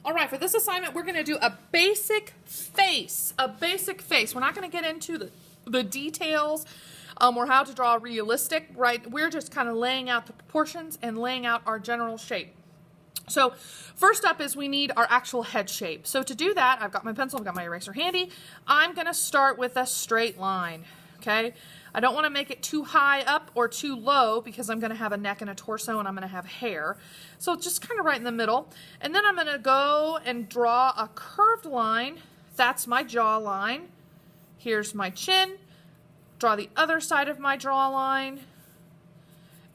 All right, for this assignment, we're going to do a basic face. A basic face. We're not going to get into the details or how to draw realistic, right? We're just kind of laying out the proportions and laying out our general shape. So first up is we need our actual head shape. So to do that, I've got my pencil, I've got my eraser handy. I'm going to start with a straight line, okay? I don't want to make it too high up or too low because I'm going to have a neck and a torso and I'm going to have hair. So just kind of right in the middle. And then I'm going to go and draw a curved line. That's my jawline. Here's my chin. Draw the other side of my jawline.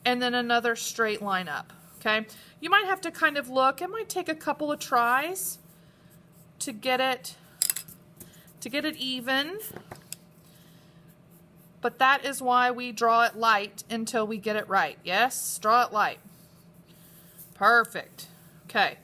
And then another straight line up, okay? You might have to kind of look. It might take a couple of tries to get it even. But that is why we draw it light until we get it right. Yes, draw it light. Perfect. Okay,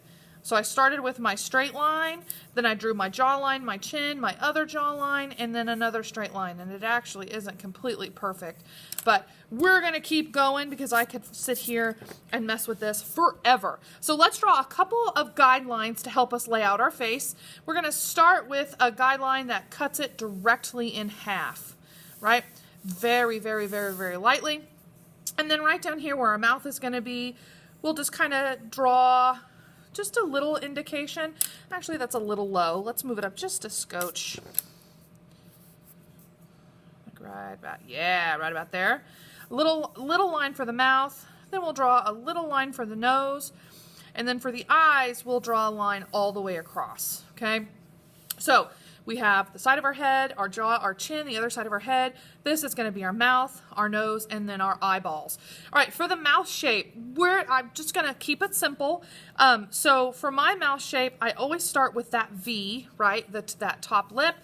so I started with my straight line, then I drew my jawline, my chin, my other jawline, and then another straight line. And it actually isn't completely perfect, but we're gonna keep going because I could sit here and mess with this forever. So let's draw a couple of guidelines to help us lay out our face. We're gonna start with a guideline that cuts it directly in half, right? Very, very, very, very lightly. And then right down here where our mouth is going to be, we'll just kind of draw just a little indication. Actually, that's a little low. Let's move it up just a scotch. Like right about there. A little line for the mouth. Then we'll draw a little line for the nose. And then for the eyes, we'll draw a line all the way across, okay? So we have the side of our head, our jaw, our chin, the other side of our head. This is going to be our mouth, our nose, and then our eyeballs. All right, for the mouth shape, I'm just going to keep it simple. So for my mouth shape, I always start with that V, right, that top lip.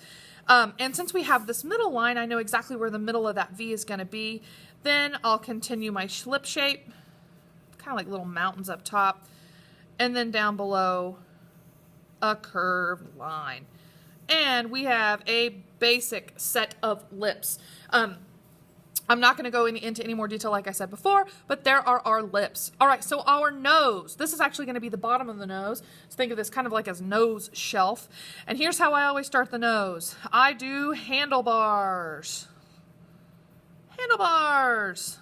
And since we have this middle line, I know exactly where the middle of that V is going to be. Then I'll continue my lip shape, kind of like little mountains up top, and then down below, a curved line. And we have a basic set of lips. I'm not going to go into any more detail like I said before, but there are our lips. All right, so our nose. This is actually going to be the bottom of the nose. So think of this kind of like as nose shelf. And here's how I always start the nose. I do handlebars. Handlebars.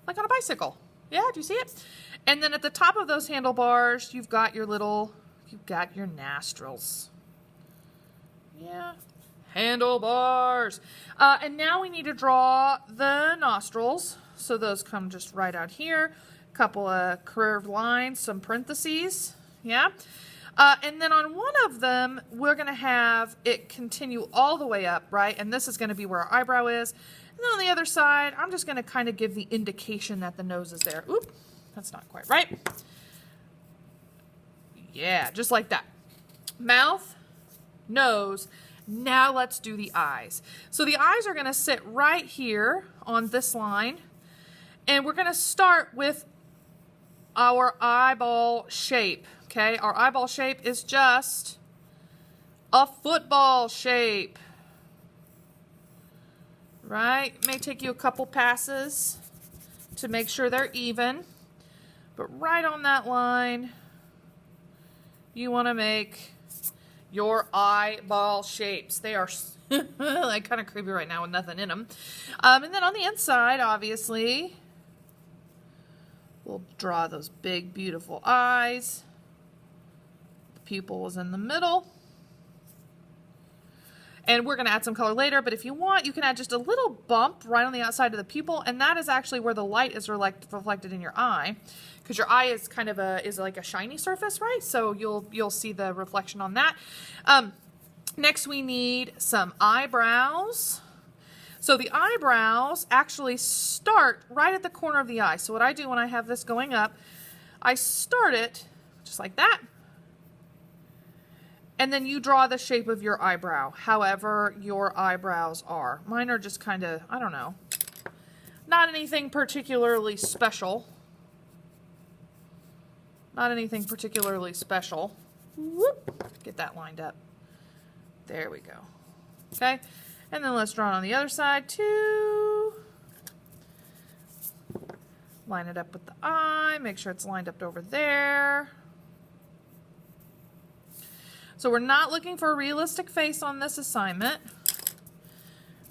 Like on a bicycle. Yeah, do you see it? And then at the top of those handlebars, you've got your nostrils. Yeah, handlebars. And now we need to draw the nostrils. So those come just right out here. A couple of curved lines, some parentheses. Yeah. And then on one of them, we're going to have it continue all the way up, right? And this is going to be where our eyebrow is. And then on the other side, I'm just going to kind of give the indication that the nose is there. Oop, that's not quite right. Yeah, just like that. Mouth. Nose. Now let's do the eyes. So the eyes are going to sit right here on this line, and we're going to start with our eyeball shape. Okay, our eyeball shape is just a football shape, right? It may take you a couple passes to make sure they're even, but right on that line, you want to make your eyeball shapes. They are like kind of creepy right now with nothing in them. And then on the inside, obviously, we'll draw those big, beautiful eyes. The pupil is in the middle. And we're going to add some color later, but if you want, you can add just a little bump right on the outside of the pupil, and that is actually where the light is reflected in your eye, because your eye is kind of like a shiny surface, right? So you'll see the reflection on that. Next, we need some eyebrows. So the eyebrows actually start right at the corner of the eye. So what I do when I have this going up, I start it just like that. And then you draw the shape of your eyebrow, however your eyebrows are. Mine are just kind of, I don't know, not anything particularly special. Not anything particularly special. Whoop, get that lined up. There we go. Okay, and then let's draw it on the other side too. Line it up with the eye, make sure it's lined up over there. So we're not looking for a realistic face on this assignment.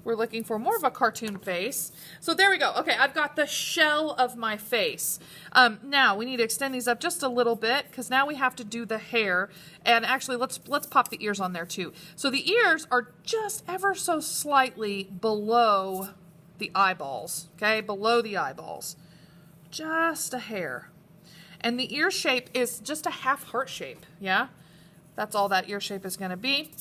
We're looking for more of a cartoon face. So there we go. Okay, I've got the shell of my face. Now we need to extend these up just a little bit because now we have to do the hair. And actually, let's pop the ears on there too. So the ears are just ever so slightly below the eyeballs. Okay, below the eyeballs. Just a hair. And the ear shape is just a half heart shape. Yeah, that's all that ear shape is going to be.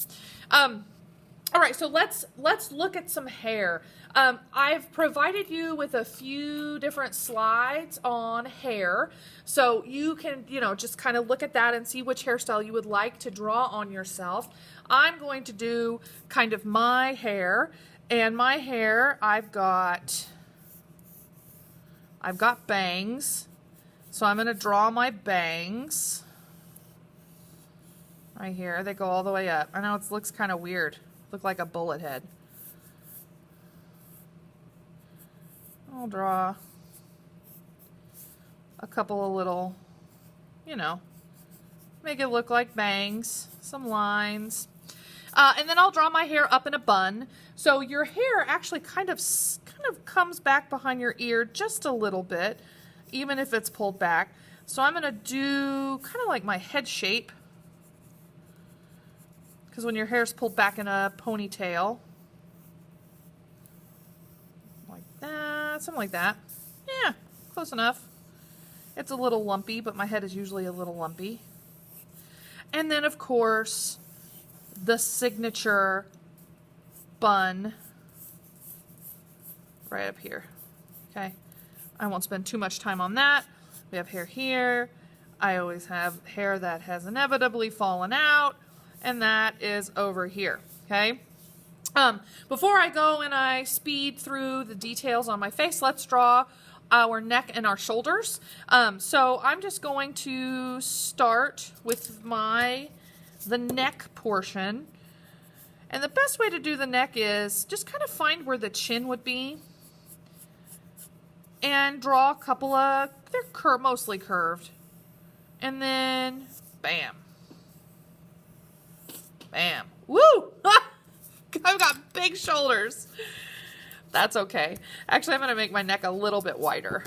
All right, so let's look at some hair. I've provided you with a few different slides on hair, so you can, just kind of look at that and see which hairstyle you would like to draw on yourself. I'm going to do kind of my hair, and my hair, I've got bangs, so I'm going to draw my bangs right here. They go all the way up. I know it looks kind of weird. Look like a bullet head. I'll draw a couple of little, make it look like bangs, some lines. And then I'll draw my hair up in a bun. So your hair actually kind of comes back behind your ear just a little bit, even if it's pulled back. So I'm going to do kind of like my head shape. Because when your hair's pulled back in a ponytail, like that, something like that. Yeah, close enough. It's a little lumpy, but my head is usually a little lumpy. And then, of course, the signature bun right up here. Okay, I won't spend too much time on that. We have hair here. I always have hair that has inevitably fallen out. And that is over here, okay? Before I go and I speed through the details on my face, let's draw our neck and our shoulders. So I'm just going to start with the neck portion. And the best way to do the neck is just kind of find where the chin would be and draw a couple of, they're mostly curved. And then, bam. Bam. Woo! I've got big shoulders. That's okay. Actually, I'm going to make my neck a little bit wider.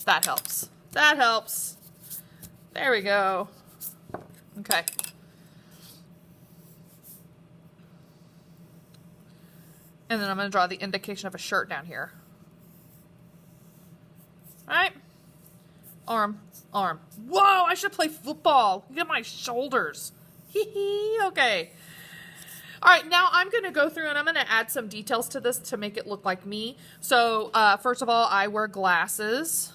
That helps. That helps. There we go. Okay. And then I'm going to draw the indication of a shirt down here. All right. Arm. Whoa, I should play football. Look at my shoulders. Hee hee, okay. All right, now I'm going to go through and I'm going to add some details to this to make it look like me. So, first of all, I wear glasses.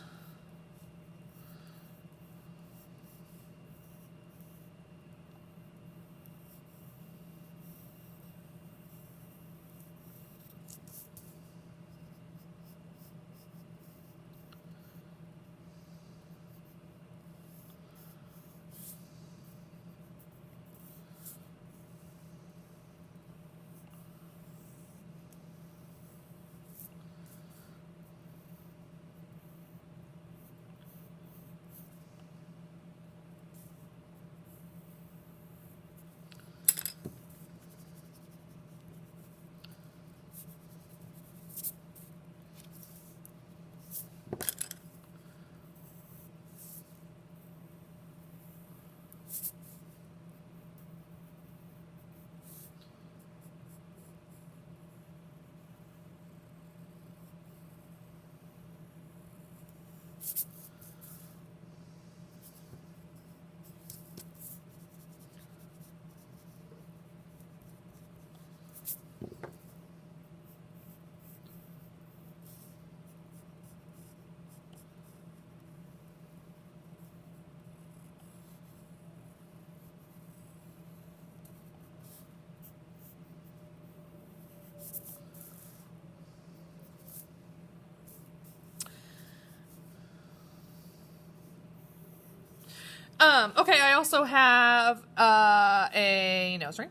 Okay, I also have a nose ring.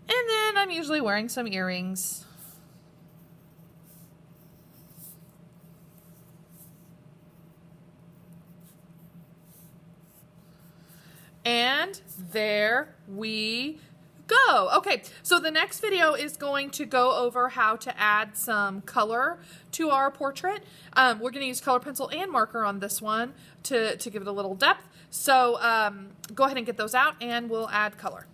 And then I'm usually wearing some earrings. And there we go. Okay, so the next video is going to go over how to add some color to our portrait. We're going to use color pencil and marker on this one to give it a little depth. So go ahead and get those out and we'll add color.